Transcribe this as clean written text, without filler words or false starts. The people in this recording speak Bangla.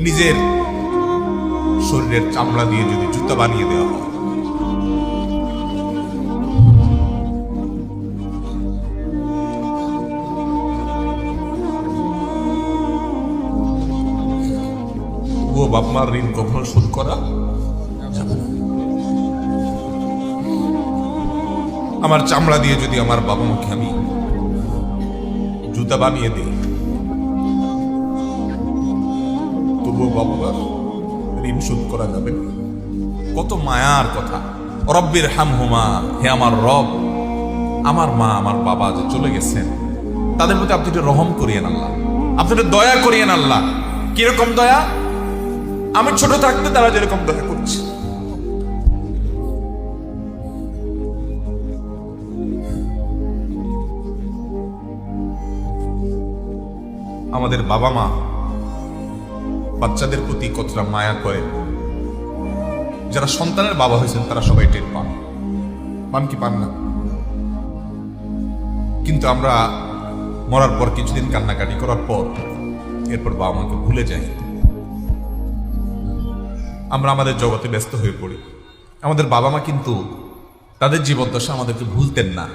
নিজের শরীরের চামড়া দিয়ে যদি জুতা বানিয়ে দেওয়া হয়, ও বাপ মার ঋণ কখনো শোধ করা যাবে না। আমার চামড়া দিয়ে যদি আমার বাবা মাকে আমি জুতা বানিয়ে দিই, তবুও বাবা মার ঋণ শোধ করা যাবে না। কত মায়ার কথা। রব্বির হামহুমা, হে আমার রব, আমার মা আমার বাবা যে চলে গেছেন তাদের প্রতি আপনি একটু রহম করিয়েন আল্লাহ, আপনি একটু দয়া করিয়েন আল্লাহ। কিরকম দয়া? আমি ছোট থাকতে তারা যেরকম দয়া করছে। আমাদের বাবা মা বাচ্চাদের প্রতি কতটা মায়া করে, যারা সন্তানের বাবা হয়েছেন তারা সবাই টের পান। পান কি পান না? কিন্তু আমরা মরার পর কিছুদিন কান্নাকাটি করার পর এরপর বাবা মাকে ভুলে যাই। আমরা আমাদের জগতে ব্যস্ত হয়ে পড়ি। আমাদের বাবা মা কিন্তু তাদের জীবদ্দশা আমাদেরকে ভুলতেন না।